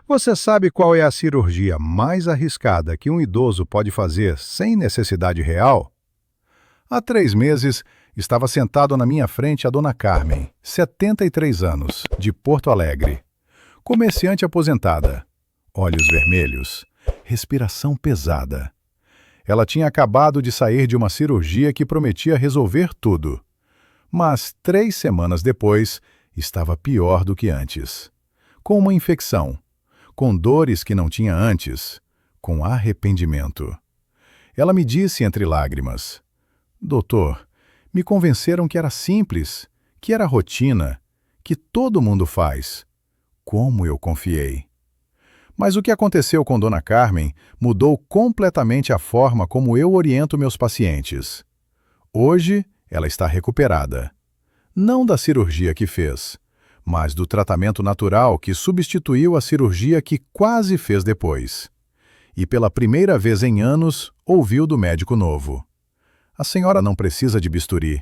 Você sabe qual é a cirurgia mais arriscada que um idoso pode fazer sem necessidade real? Há 3 meses, estava sentado na minha frente a dona Carmen, 73 anos, de Porto Alegre. Comerciante aposentada, olhos vermelhos, respiração pesada. Ela tinha acabado de sair de uma cirurgia que prometia resolver tudo. Mas 3 semanas depois, estava pior do que antes. Com uma infecção, com dores que não tinha antes, com arrependimento. Ela me disse entre lágrimas: Doutor, me convenceram que era simples, que era rotina, que todo mundo faz. Como eu confiei. Mas o que aconteceu com Dona Carmen mudou completamente a forma como eu oriento meus pacientes. Hoje, ela está recuperada. Não da cirurgia que fez, mas do tratamento natural que substituiu a cirurgia que quase fez depois. E pela primeira vez em anos, ouviu do médico novo: A senhora não precisa de bisturi.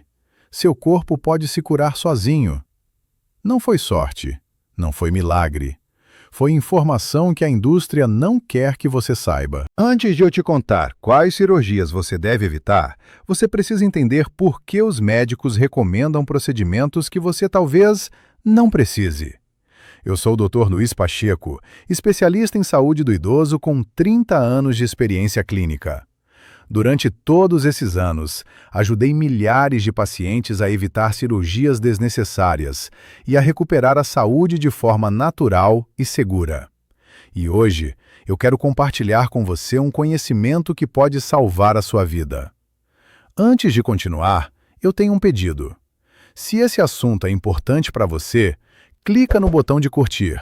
Seu corpo pode se curar sozinho. Não foi sorte, não foi milagre. Foi informação que a indústria não quer que você saiba. Antes de eu te contar quais cirurgias você deve evitar, você precisa entender por que os médicos recomendam procedimentos que você talvez não precise. Eu sou o Dr. Luiz Pacheco, especialista em saúde do idoso com 30 anos de experiência clínica. Durante todos esses anos, ajudei milhares de pacientes a evitar cirurgias desnecessárias e a recuperar a saúde de forma natural e segura. E hoje, eu quero compartilhar com você um conhecimento que pode salvar a sua vida. Antes de continuar, eu tenho um pedido. Se esse assunto é importante para você, clica no botão de curtir.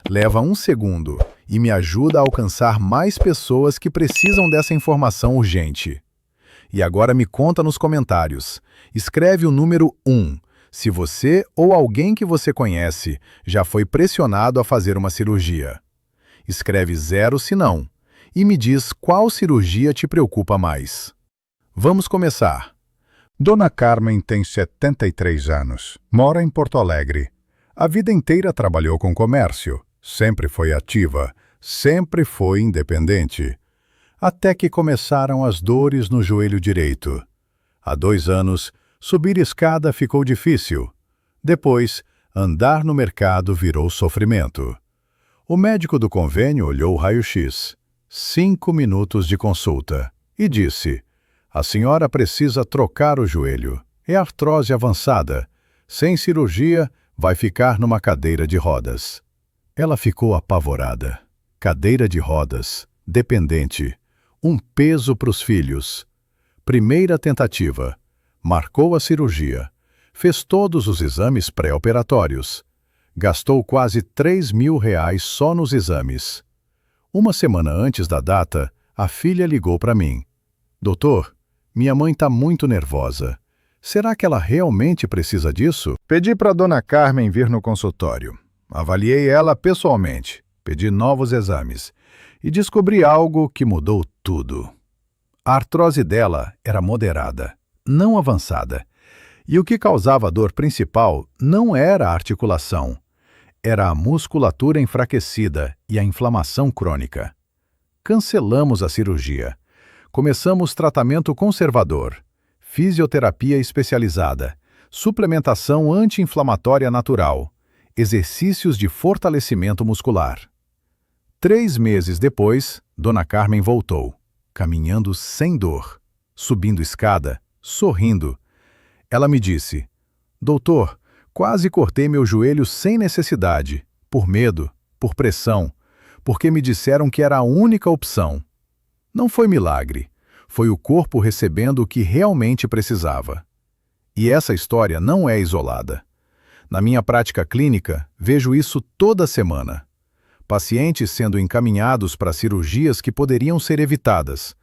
Leva 1 segundo e me ajuda a alcançar mais pessoas que precisam dessa informação urgente. E agora me conta nos comentários. Escreve o número 1, se você ou alguém que você conhece já foi pressionado a fazer uma cirurgia. Escreve 0 se não, e me diz qual cirurgia te preocupa mais. Vamos começar. Dona Carmen tem 73 anos, mora em Porto Alegre. A vida inteira trabalhou com comércio. Sempre foi ativa, sempre foi independente. Até que começaram as dores no joelho direito. Há 2 anos, subir escada ficou difícil. Depois, andar no mercado virou sofrimento. O médico do convênio olhou o raio-x. 5 minutos de consulta. E disse: A senhora precisa trocar o joelho. É artrose avançada. Sem cirurgia, vai ficar numa cadeira de rodas. Ela ficou apavorada. Cadeira de rodas, dependente, um peso para os filhos. Primeira tentativa. Marcou a cirurgia. Fez todos os exames pré-operatórios. Gastou quase R$ 3.000 só nos exames. 1 semana antes da data, a filha ligou para mim. Doutor, minha mãe está muito nervosa. Será que ela realmente precisa disso? Pedi para a Dona Carmen vir no consultório. Avaliei ela pessoalmente, pedi novos exames e descobri algo que mudou tudo. A artrose dela era moderada, não avançada, e o que causava a dor principal não era a articulação, era a musculatura enfraquecida e a inflamação crônica. Cancelamos a cirurgia. Começamos tratamento conservador, fisioterapia especializada, suplementação anti-inflamatória natural, exercícios de fortalecimento muscular. 3 meses depois, Dona Carmen voltou, caminhando sem dor, subindo escada, sorrindo. Ela me disse: Doutor, quase cortei meu joelho sem necessidade, por medo, por pressão, porque me disseram que era a única opção. Não foi milagre, foi o corpo recebendo o que realmente precisava. E essa história não é isolada. Na minha prática clínica, vejo isso toda semana. Pacientes sendo encaminhados para cirurgias que poderiam ser evitadas.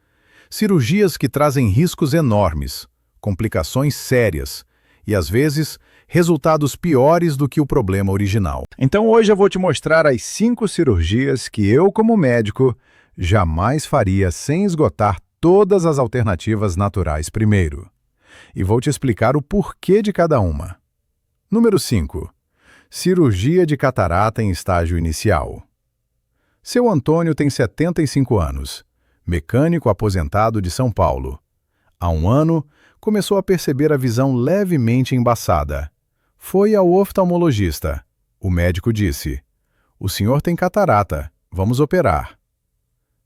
Cirurgias que trazem riscos enormes, complicações sérias e, às vezes, resultados piores do que o problema original. Então hoje eu vou te mostrar as 5 cirurgias que eu, como médico, jamais faria sem esgotar todas as alternativas naturais primeiro. E vou te explicar o porquê de cada uma. Número 5. Cirurgia de catarata em estágio inicial. Seu Antônio tem 75 anos, mecânico aposentado de São Paulo. Há um ano, começou a perceber a visão levemente embaçada. Foi ao oftalmologista. O médico disse: "O senhor tem catarata, vamos operar."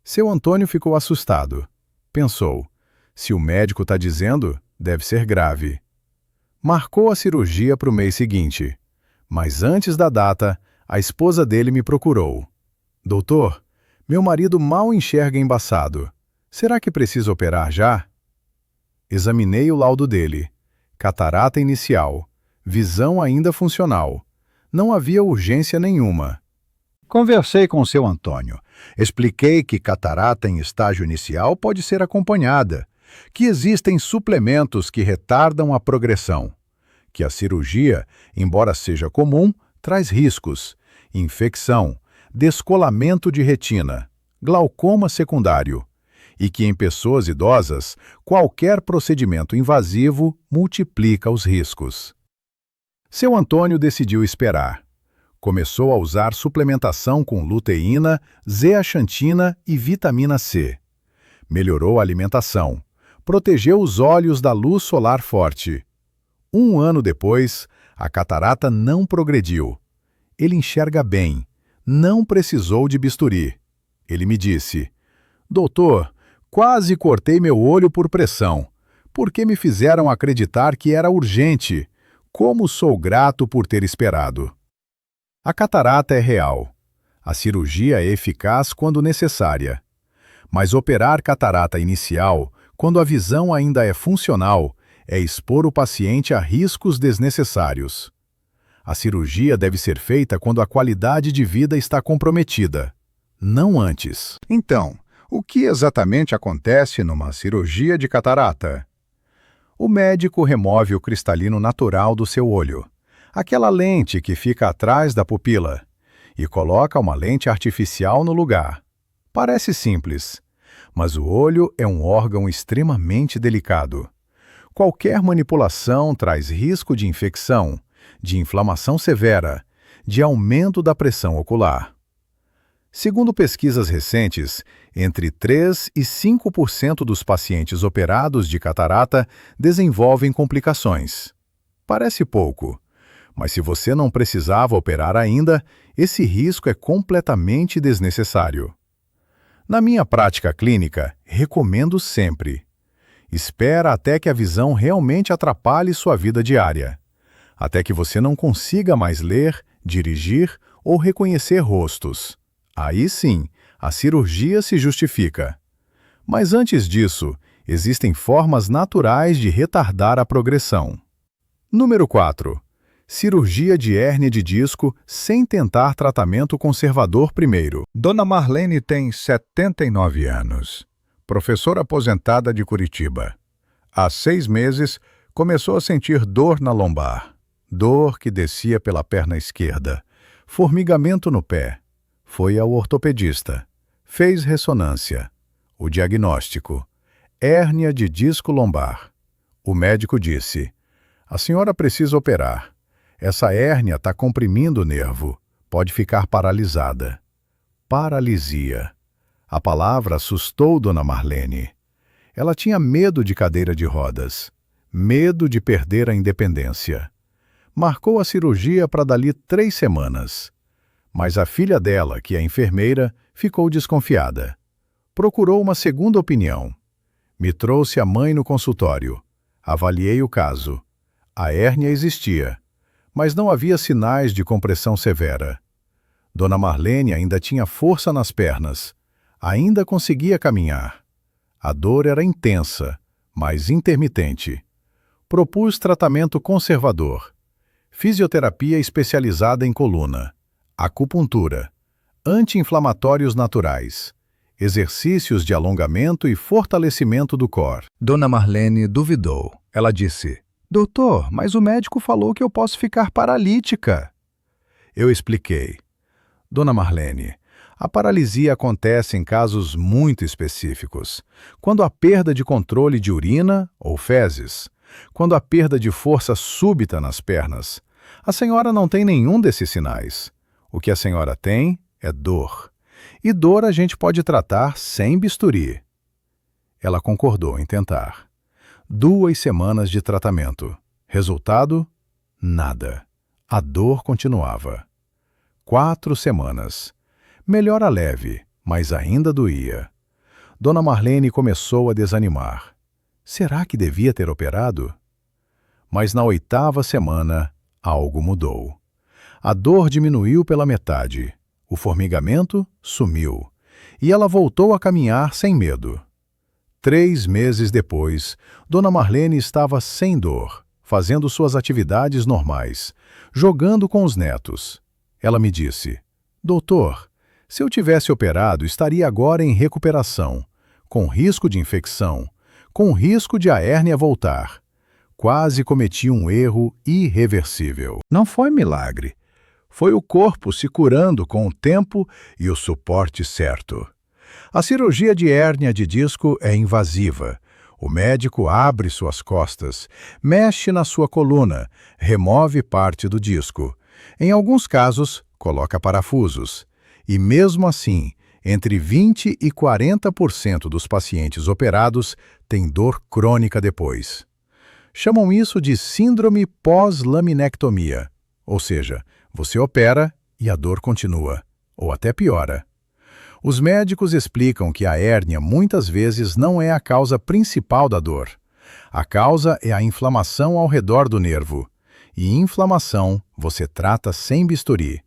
Seu Antônio ficou assustado. Pensou: se o médico está dizendo, deve ser grave. Marcou a cirurgia para o mês seguinte. Mas antes da data, a esposa dele me procurou. "Doutor, meu marido mal enxerga embaçado. Será que precisa operar já?" Examinei o laudo dele. Catarata inicial. Visão ainda funcional. Não havia urgência nenhuma. Conversei com seu Antônio. Expliquei que catarata em estágio inicial pode ser acompanhada, que existem suplementos que retardam a progressão, que a cirurgia, embora seja comum, traz riscos, infecção, descolamento de retina, glaucoma secundário, e que em pessoas idosas, qualquer procedimento invasivo multiplica os riscos. Seu Antônio decidiu esperar. Começou a usar suplementação com luteína, zeaxantina e vitamina C. Melhorou a alimentação. Protegeu os olhos da luz solar forte. Um ano depois, a catarata não progrediu. Ele enxerga bem. Não precisou de bisturi. Ele me disse: "Doutor, quase cortei meu olho por pressão, porque me fizeram acreditar que era urgente. Como sou grato por ter esperado." A catarata é real. A cirurgia é eficaz quando necessária. Mas operar catarata inicial, quando a visão ainda é funcional, é expor o paciente a riscos desnecessários. A cirurgia deve ser feita quando a qualidade de vida está comprometida, não antes. Então, o que exatamente acontece numa cirurgia de catarata? O médico remove o cristalino natural do seu olho, aquela lente que fica atrás da pupila, e coloca uma lente artificial no lugar. Parece simples, mas o olho é um órgão extremamente delicado. Qualquer manipulação traz risco de infecção, de inflamação severa, de aumento da pressão ocular. Segundo pesquisas recentes, entre 3 e 5% dos pacientes operados de catarata desenvolvem complicações. Parece pouco, mas se você não precisava operar ainda, esse risco é completamente desnecessário. Na minha prática clínica, recomendo sempre: espera até que a visão realmente atrapalhe sua vida diária, até que você não consiga mais ler, dirigir ou reconhecer rostos. Aí sim, a cirurgia se justifica. Mas antes disso, existem formas naturais de retardar a progressão. Número 4. Cirurgia de hérnia de disco sem tentar tratamento conservador primeiro. Dona Marlene tem 79 anos. Professora aposentada de Curitiba. Há 6 meses, começou a sentir dor na lombar. Dor que descia pela perna esquerda. Formigamento no pé. Foi ao ortopedista. Fez ressonância. O diagnóstico: hérnia de disco lombar. O médico disse: "A senhora precisa operar. Essa hérnia está comprimindo o nervo. Pode ficar paralisada." Paralisia. A palavra assustou Dona Marlene. Ela tinha medo de cadeira de rodas. Medo de perder a independência. Marcou a cirurgia para dali 3 semanas. Mas a filha dela, que é enfermeira, ficou desconfiada. Procurou uma segunda opinião. Me trouxe a mãe no consultório. Avaliei o caso. A hérnia existia, mas não havia sinais de compressão severa. Dona Marlene ainda tinha força nas pernas. Ainda conseguia caminhar. A dor era intensa, mas intermitente. Propus tratamento conservador. Fisioterapia especializada em coluna. Acupuntura, anti-inflamatórios naturais, exercícios de alongamento e fortalecimento do core. Dona Marlene duvidou. Ela disse: "Doutor, mas o médico falou que eu posso ficar paralítica." Eu expliquei: "Dona Marlene, a paralisia acontece em casos muito específicos, quando há perda de controle de urina ou fezes, quando há perda de força súbita nas pernas. A senhora não tem nenhum desses sinais. O que a senhora tem é dor. E dor a gente pode tratar sem bisturi. Ela concordou em tentar. 2 semanas de tratamento. Resultado? Nada. A dor continuava. 4 semanas. Melhora leve, mas ainda doía. Dona Marlene começou a desanimar. Será que devia ter operado? Mas na 8ª semana, algo mudou. A dor diminuiu pela metade. O formigamento sumiu. E ela voltou a caminhar sem medo. 3 meses depois, Dona Marlene estava sem dor, fazendo suas atividades normais, jogando com os netos. Ela me disse: Doutor, se eu tivesse operado, estaria agora em recuperação, com risco de infecção, com risco de a hérnia voltar. Quase cometi um erro irreversível. Não foi milagre. Foi o corpo se curando com o tempo e o suporte certo. A cirurgia de hérnia de disco é invasiva. O médico abre suas costas, mexe na sua coluna, remove parte do disco. Em alguns casos, coloca parafusos. E mesmo assim, entre 20% e 40% dos pacientes operados têm dor crônica depois. Chamam isso de síndrome pós-laminectomia, ou seja, você opera e a dor continua, ou até piora. Os médicos explicam que a hérnia muitas vezes não é a causa principal da dor. A causa é a inflamação ao redor do nervo. E inflamação você trata sem bisturi.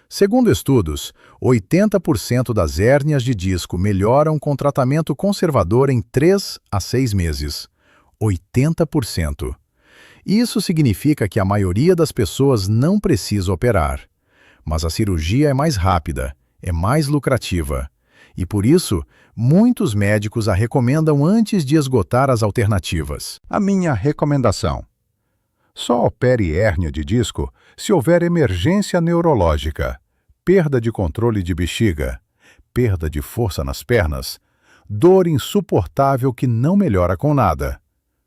Segundo estudos, 80% das hérnias de disco melhoram com tratamento conservador em 3 a 6 meses. 80%. Isso significa que a maioria das pessoas não precisa operar. Mas a cirurgia é mais rápida, é mais lucrativa. E por isso, muitos médicos a recomendam antes de esgotar as alternativas. A minha recomendação: só opere hérnia de disco se houver emergência neurológica, perda de controle de bexiga, perda de força nas pernas, dor insuportável que não melhora com nada.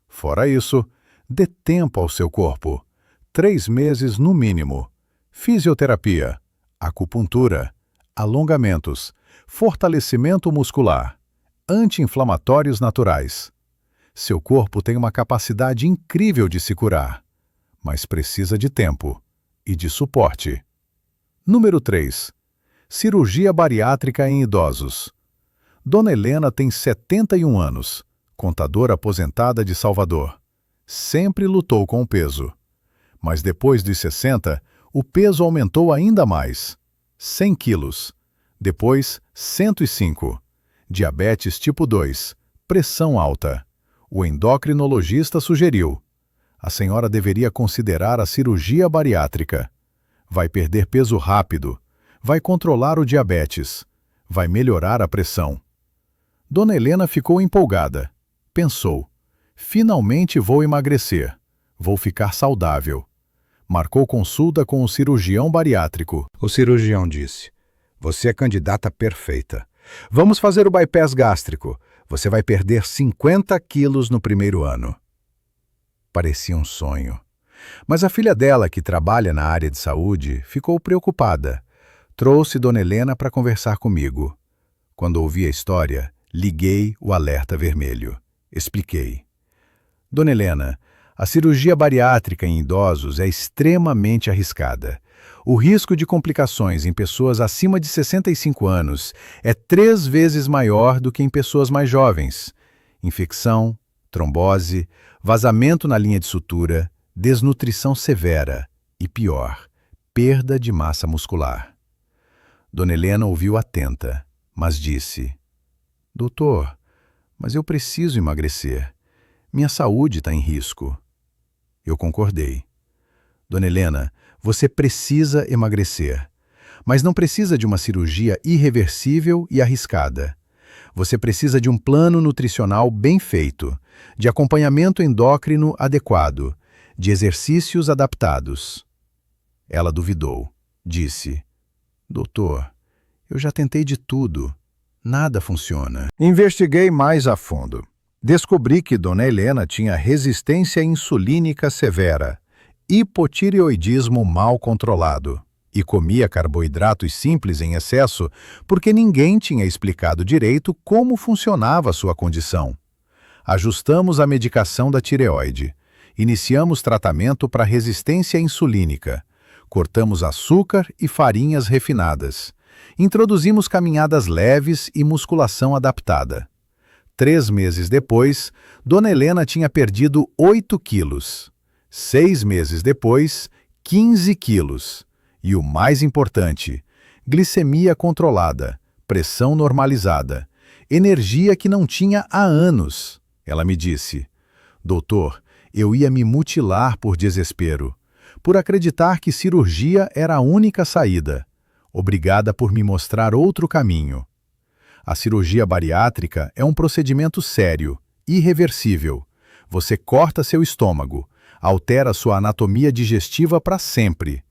Fora isso, dê tempo ao seu corpo. 3 meses no mínimo. Fisioterapia, acupuntura, alongamentos, fortalecimento muscular, anti-inflamatórios naturais. Seu corpo tem uma capacidade incrível de se curar, mas precisa de tempo e de suporte. Número 3. Cirurgia bariátrica em idosos. Dona Helena tem 71 anos, contadora aposentada de Salvador. Sempre lutou com o peso. Mas depois dos 60, o peso aumentou ainda mais. 100 quilos. Depois, 105. Diabetes tipo 2. Pressão alta. O endocrinologista sugeriu: a senhora deveria considerar a cirurgia bariátrica. Vai perder peso rápido. Vai controlar o diabetes. Vai melhorar a pressão. Dona Helena ficou empolgada. Pensou: finalmente vou emagrecer. Vou ficar saudável. Marcou consulta com o cirurgião bariátrico. O cirurgião disse: você é candidata perfeita. Vamos fazer o bypass gástrico. Você vai perder 50 quilos no primeiro ano. Parecia um sonho. Mas a filha dela, que trabalha na área de saúde, ficou preocupada. Trouxe Dona Helena para conversar comigo. Quando ouvi a história, liguei o alerta vermelho. Expliquei: Dona Helena, a cirurgia bariátrica em idosos é extremamente arriscada. O risco de complicações em pessoas acima de 65 anos é 3 vezes maior do que em pessoas mais jovens. Infecção, trombose, vazamento na linha de sutura, desnutrição severa e, pior, perda de massa muscular. Dona Helena ouviu atenta, mas disse: doutor, mas eu preciso emagrecer. Minha saúde está em risco. Eu concordei. Dona Helena, você precisa emagrecer, mas não precisa de uma cirurgia irreversível e arriscada. Você precisa de um plano nutricional bem feito, de acompanhamento endócrino adequado, de exercícios adaptados. Ela duvidou. Disse: doutor, eu já tentei de tudo. Nada funciona. Investiguei mais a fundo. Descobri que Dona Helena tinha resistência insulínica severa, hipotireoidismo mal controlado. e comia carboidratos simples em excesso porque ninguém tinha explicado direito como funcionava sua condição. Ajustamos a medicação da tireoide. Iniciamos tratamento para resistência insulínica. Cortamos açúcar e farinhas refinadas. Introduzimos caminhadas leves e musculação adaptada. 3 meses depois, Dona Helena tinha perdido 8 quilos. 6 meses depois, 15 quilos. E o mais importante, glicemia controlada, pressão normalizada, energia que não tinha há anos. Ela me disse: doutor, eu ia me mutilar por desespero, por acreditar que cirurgia era a única saída. Obrigada por me mostrar outro caminho. A cirurgia bariátrica é um procedimento sério, irreversível. Você corta seu estômago, altera sua anatomia digestiva para sempre.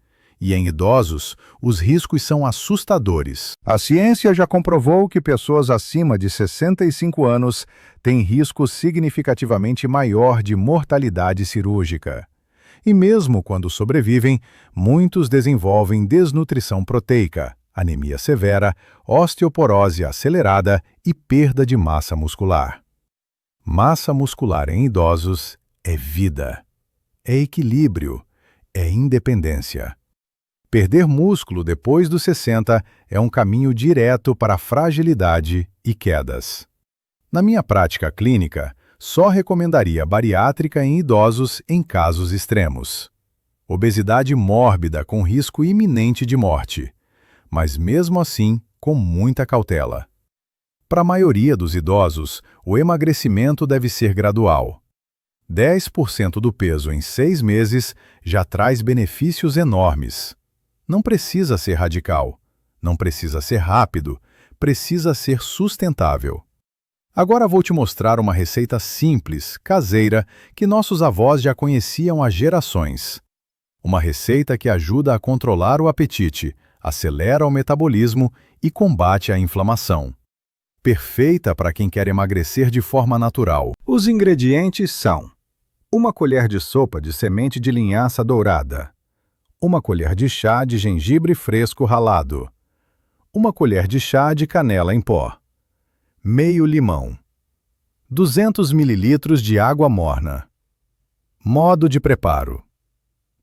E em idosos, os riscos são assustadores. A ciência já comprovou que pessoas acima de 65 anos têm risco significativamente maior de mortalidade cirúrgica. E mesmo quando sobrevivem, muitos desenvolvem desnutrição proteica, anemia severa, osteoporose acelerada e perda de massa muscular. Massa muscular em idosos é vida, é equilíbrio, é independência. Perder músculo depois dos 60 é um caminho direto para fragilidade e quedas. Na minha prática clínica, só recomendaria bariátrica em idosos em casos extremos. Obesidade mórbida com risco iminente de morte, mas mesmo assim com muita cautela. Para a maioria dos idosos, o emagrecimento deve ser gradual. 10% do peso em 6 meses já traz benefícios enormes. Não precisa ser radical, não precisa ser rápido, precisa ser sustentável. Agora vou te mostrar uma receita simples, caseira, que nossos avós já conheciam há gerações. Uma receita que ajuda a controlar o apetite, acelera o metabolismo e combate a inflamação. Perfeita para quem quer emagrecer de forma natural. Os ingredientes são: 1 colher de sopa de semente de linhaça dourada, 1 colher de chá de gengibre fresco ralado, 1 colher de chá de canela em pó, meio limão, 200 ml de água morna. Modo de preparo.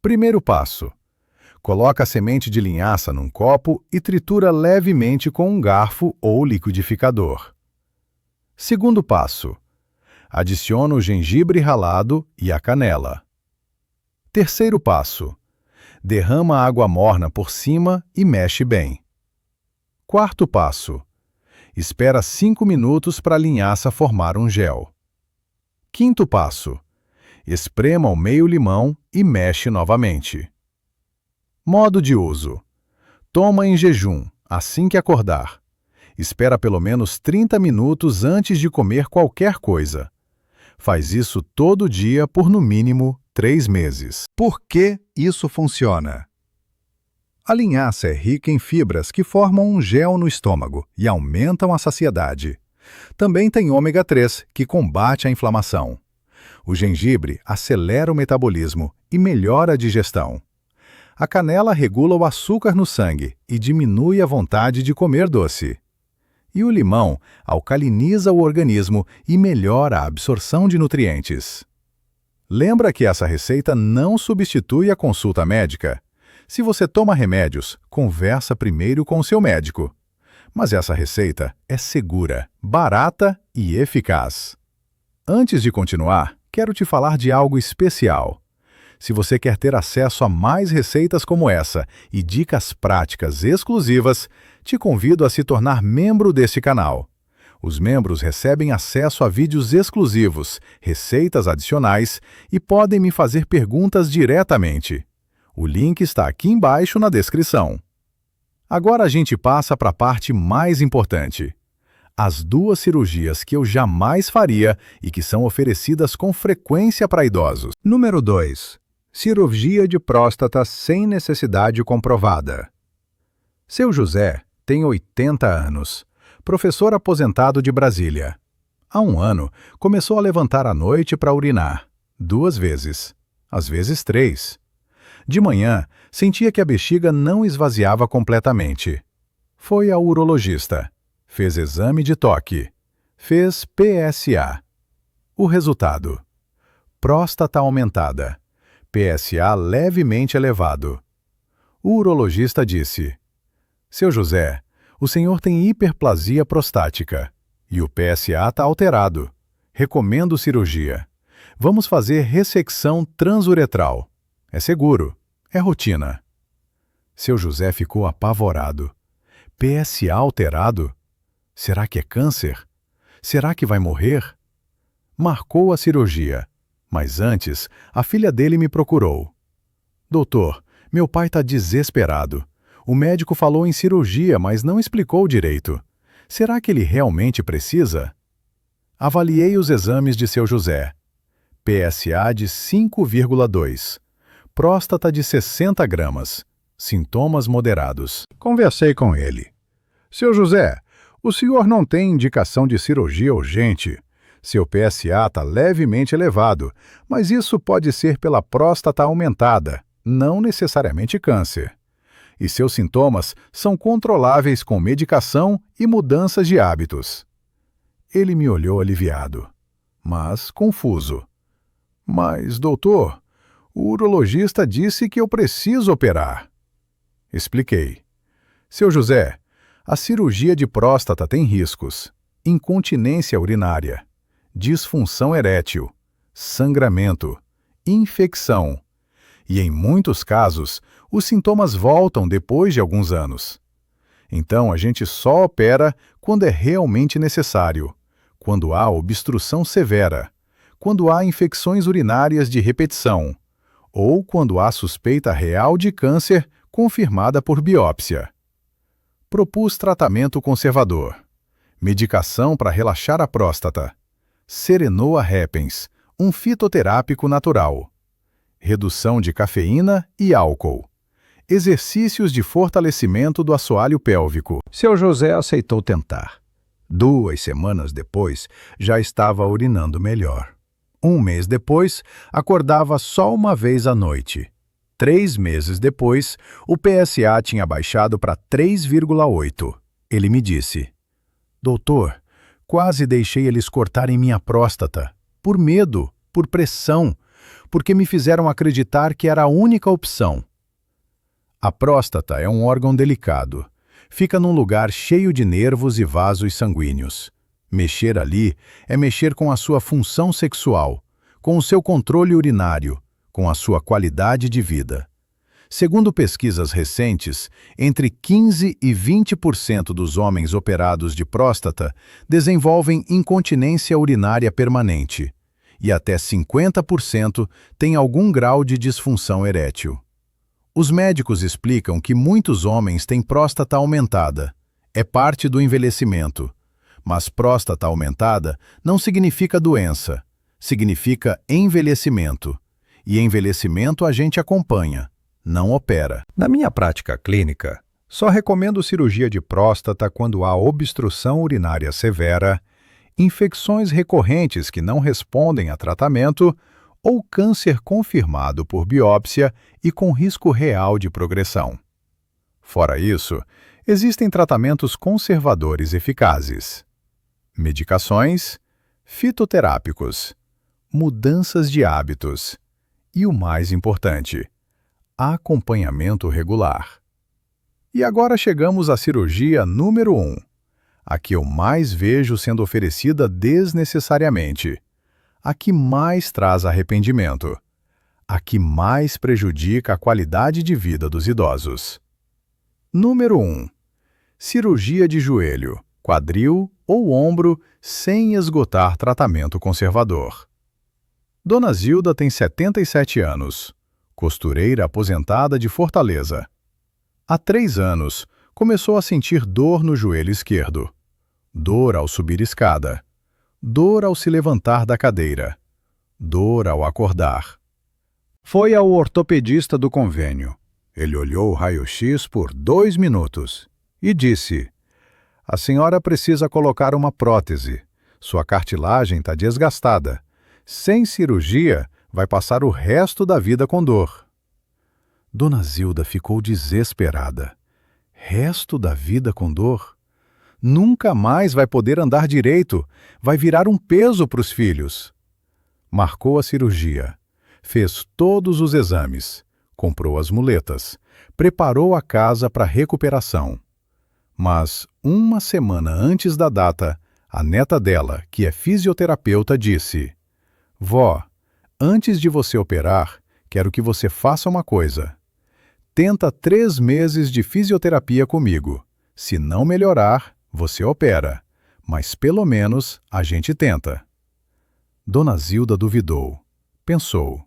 Primeiro passo: coloca a semente de linhaça num copo e tritura levemente com um garfo ou liquidificador. Segundo passo: adiciona o gengibre ralado e a canela. Terceiro passo: derrama a água morna por cima e mexe bem. Quarto passo: espera 5 minutos para a linhaça formar um gel. Quinto passo: esprema o meio limão e mexe novamente. Modo de uso: toma em jejum, assim que acordar. Espera pelo menos 30 minutos antes de comer qualquer coisa. Faz isso todo dia por no mínimo 3 meses. Por que isso funciona? A linhaça é rica em fibras que formam um gel no estômago e aumentam a saciedade. Também tem ômega 3, que combate a inflamação. O gengibre acelera o metabolismo e melhora a digestão. A canela regula o açúcar no sangue e diminui a vontade de comer doce. E o limão alcaliniza o organismo e melhora a absorção de nutrientes. Lembra que essa receita não substitui a consulta médica? Se você toma remédios, conversa primeiro com o seu médico. Mas essa receita é segura, barata e eficaz. Antes de continuar, quero te falar de algo especial. Se você quer ter acesso a mais receitas como essa e dicas práticas exclusivas, te convido a se tornar membro deste canal. Os membros recebem acesso a vídeos exclusivos, receitas adicionais e podem me fazer perguntas diretamente. O link está aqui embaixo na descrição. Agora a gente passa para a parte mais importante. As 2 cirurgias que eu jamais faria e que são oferecidas com frequência para idosos. Número 2. Cirurgia de próstata sem necessidade comprovada. Seu José tem 80 anos, professor aposentado de Brasília. Há 1 ano, começou a levantar à noite para urinar, 2 vezes, às vezes 3. De manhã, sentia que a bexiga não esvaziava completamente. Foi ao urologista. Fez exame de toque. Fez PSA. O resultado: próstata aumentada. PSA levemente elevado. O urologista disse: Seu José, o senhor tem hiperplasia prostática e o PSA está alterado. Recomendo cirurgia. Vamos fazer ressecção transuretral. É seguro, é rotina. Seu José ficou apavorado. PSA alterado? Será que é câncer? Será que vai morrer? Marcou a cirurgia, mas antes a filha dele me procurou. Doutor, meu pai está desesperado. O médico falou em cirurgia, mas não explicou direito. Será que ele realmente precisa? Avaliei os exames de seu José. PSA de 5,2. Próstata de 60 gramas. Sintomas moderados. Conversei com ele. Seu José, o senhor não tem indicação de cirurgia urgente. Seu PSA está levemente elevado, mas isso pode ser pela próstata aumentada, não necessariamente câncer. E seus sintomas são controláveis com medicação e mudanças de hábitos. Ele me olhou aliviado, mas confuso. Mas, doutor, o urologista disse que eu preciso operar. Expliquei. Seu José, a cirurgia de próstata tem riscos: incontinência urinária, disfunção erétil, sangramento, infecção. E, em muitos casos, os sintomas voltam depois de alguns anos. Então, a gente só opera quando é realmente necessário, quando há obstrução severa, quando há infecções urinárias de repetição, ou quando há suspeita real de câncer confirmada por biópsia. Propus tratamento conservador, medicação para relaxar a próstata, Serenoa repens, um fitoterápico natural, redução de cafeína e álcool, exercícios de fortalecimento do assoalho pélvico. Seu José aceitou tentar. 2 semanas depois, já estava urinando melhor. 1 mês depois, acordava só uma vez à noite. 3 meses depois, o PSA tinha baixado para 3,8. Ele me disse: Doutor, quase deixei eles cortarem minha próstata. Por medo, por pressão, porque me fizeram acreditar que era a única opção. A próstata é um órgão delicado. Fica num lugar cheio de nervos e vasos sanguíneos. Mexer ali é mexer com a sua função sexual, com o seu controle urinário, com a sua qualidade de vida. Segundo pesquisas recentes, entre 15% e 20% dos homens operados de próstata desenvolvem incontinência urinária permanente, e até 50% têm algum grau de disfunção erétil. Os médicos explicam que muitos homens têm próstata aumentada. É parte do envelhecimento. Mas próstata aumentada não significa doença, significa envelhecimento. E envelhecimento a gente acompanha, não opera. Na minha prática clínica, só recomendo cirurgia de próstata quando há obstrução urinária severa, infecções recorrentes que não respondem a tratamento ou câncer confirmado por biópsia e com risco real de progressão. Fora isso, existem tratamentos conservadores eficazes: medicações, fitoterápicos, mudanças de hábitos e, o mais importante, acompanhamento regular. E agora chegamos à cirurgia número 1, a que eu mais vejo sendo oferecida desnecessariamente, a que mais traz arrependimento, a que mais prejudica a qualidade de vida dos idosos. Número 1. Cirurgia de joelho, quadril ou ombro sem esgotar tratamento conservador. Dona Zilda tem 77 anos, costureira aposentada de Fortaleza. Há 3 anos, começou a sentir dor no joelho esquerdo, dor ao subir escada, dor ao se levantar da cadeira, dor ao acordar. Foi ao ortopedista do convênio. Ele olhou o raio-x por 2 minutos e disse: A senhora precisa colocar uma prótese. Sua cartilagem está desgastada. Sem cirurgia, vai passar o resto da vida com dor. Dona Zilda ficou desesperada. Resto da vida com dor? Nunca mais vai poder andar direito, vai virar um peso para os filhos. Marcou a cirurgia, fez todos os exames, comprou as muletas, preparou a casa para a recuperação. Mas, uma semana antes da data, a neta dela, que é fisioterapeuta, disse: Vó, antes de você operar, quero que você faça uma coisa. Tenta 3 meses de fisioterapia comigo. Se não melhorar, você opera. Mas pelo menos a gente tenta. Dona Zilda duvidou. Pensou: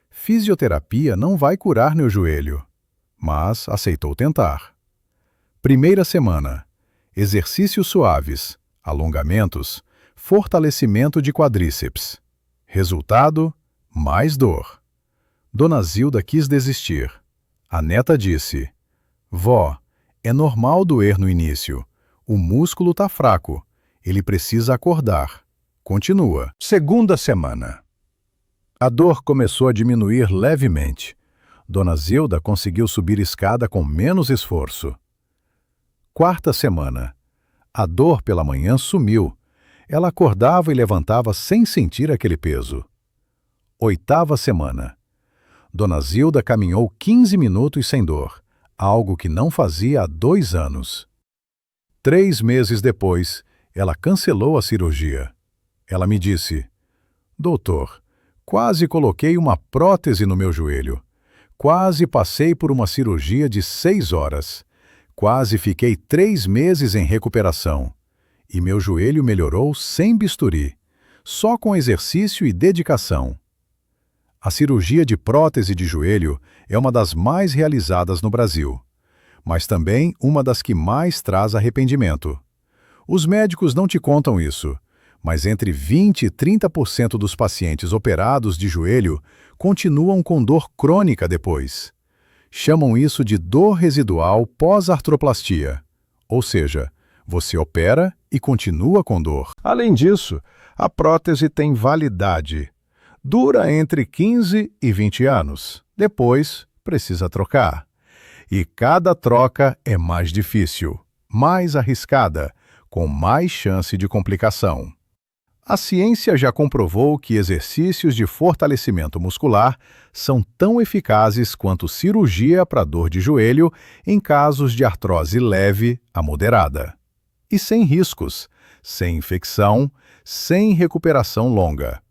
fisioterapia não vai curar meu joelho. Mas aceitou tentar. Primeira semana: exercícios suaves, alongamentos, fortalecimento de quadríceps. Resultado: mais dor. Dona Zilda quis desistir. A neta disse: Vó, é normal doer no início. O músculo está fraco. Ele precisa acordar. Continua. Segunda semana. A dor começou a diminuir levemente. Dona Zilda conseguiu subir escada com menos esforço. Quarta semana. A dor pela manhã sumiu. Ela acordava e levantava sem sentir aquele peso. Oitava semana. Dona Zilda caminhou 15 minutos sem dor, algo que não fazia há 2 anos. 3 meses depois, ela cancelou a cirurgia. Ela me disse: Doutor, quase coloquei uma prótese no meu joelho. Quase passei por uma cirurgia de 6 horas. Quase fiquei 3 meses em recuperação. E meu joelho melhorou sem bisturi, só com exercício e dedicação. A cirurgia de prótese de joelho é uma das mais realizadas no Brasil, mas também uma das que mais traz arrependimento. Os médicos não te contam isso, mas entre 20% e 30% dos pacientes operados de joelho continuam com dor crônica depois. Chamam isso de dor residual pós-artroplastia, ou seja, você opera e continua com dor. Além disso, a prótese tem validade. Dura entre 15 e 20 anos. Depois, precisa trocar. E cada troca é mais difícil, mais arriscada, com mais chance de complicação. A ciência já comprovou que exercícios de fortalecimento muscular são tão eficazes quanto cirurgia para dor de joelho em casos de artrose leve a moderada. E sem riscos, sem infecção, sem recuperação longa.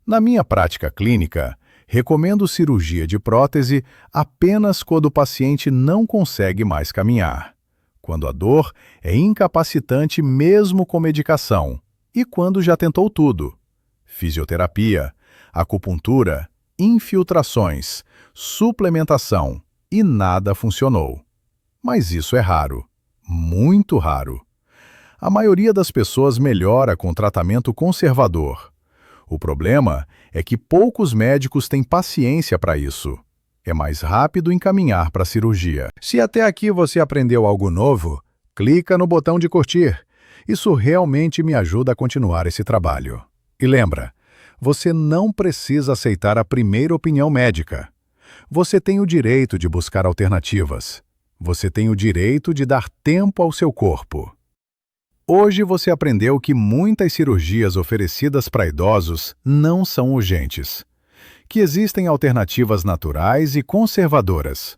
Na minha prática clínica, recomendo cirurgia de prótese apenas quando o paciente não consegue mais caminhar, quando a dor é incapacitante mesmo com medicação e quando já tentou tudo: fisioterapia, acupuntura, infiltrações, suplementação e nada funcionou. Mas isso é raro, muito raro. A maioria das pessoas melhora com tratamento conservador. O problema é que poucos médicos têm paciência para isso. É mais rápido encaminhar para a cirurgia. Se até aqui você aprendeu algo novo, clica no botão de curtir. Isso realmente me ajuda a continuar esse trabalho. E lembra, você não precisa aceitar a primeira opinião médica. Você tem o direito de buscar alternativas. Você tem o direito de dar tempo ao seu corpo. Hoje você aprendeu que muitas cirurgias oferecidas para idosos não são urgentes, que existem alternativas naturais e conservadoras,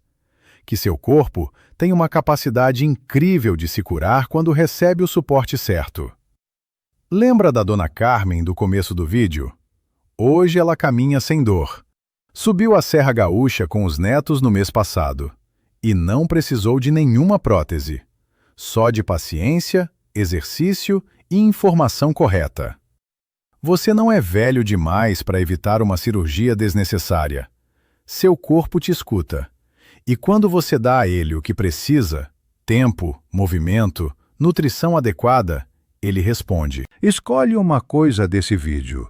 que seu corpo tem uma capacidade incrível de se curar quando recebe o suporte certo. Lembra da Dona Carmen do começo do vídeo? Hoje ela caminha sem dor. Subiu a Serra Gaúcha com os netos no mês passado e não precisou de nenhuma prótese, só de paciência, exercício e informação correta. Você não é velho demais para evitar uma cirurgia desnecessária. Seu corpo te escuta. E quando você dá a ele o que precisa, tempo, movimento, nutrição adequada, ele responde. Escolhe uma coisa desse vídeo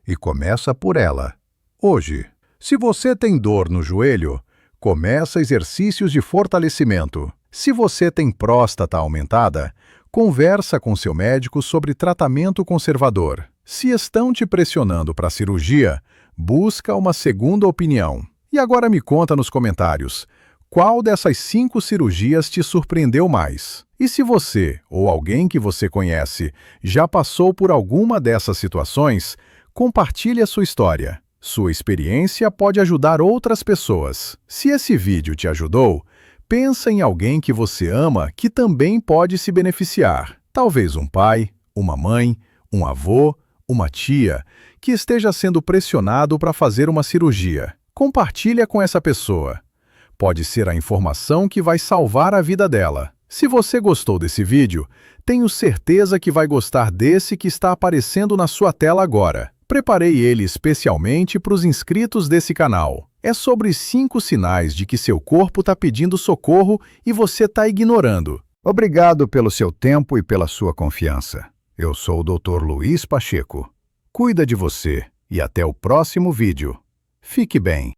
e começa por ela. Hoje, se você tem dor no joelho, começa exercícios de fortalecimento. Se você tem próstata aumentada, conversa com seu médico sobre tratamento conservador. Se estão te pressionando para a cirurgia, busca uma segunda opinião. E agora me conta nos comentários, qual dessas 5 cirurgias te surpreendeu mais? E se você, ou alguém que você conhece, já passou por alguma dessas situações, compartilhe a sua história. Sua experiência pode ajudar outras pessoas. Se esse vídeo te ajudou, pensa em alguém que você ama que também pode se beneficiar. Talvez um pai, uma mãe, um avô, uma tia, que esteja sendo pressionado para fazer uma cirurgia. Compartilha com essa pessoa. Pode ser a informação que vai salvar a vida dela. Se você gostou desse vídeo, tenho certeza que vai gostar desse que está aparecendo na sua tela agora. Preparei ele especialmente para os inscritos desse canal. É sobre 5 sinais de que seu corpo está pedindo socorro e você está ignorando. Obrigado pelo seu tempo e pela sua confiança. Eu sou o Dr. Luiz Pacheco. Cuida de você e até o próximo vídeo. Fique bem.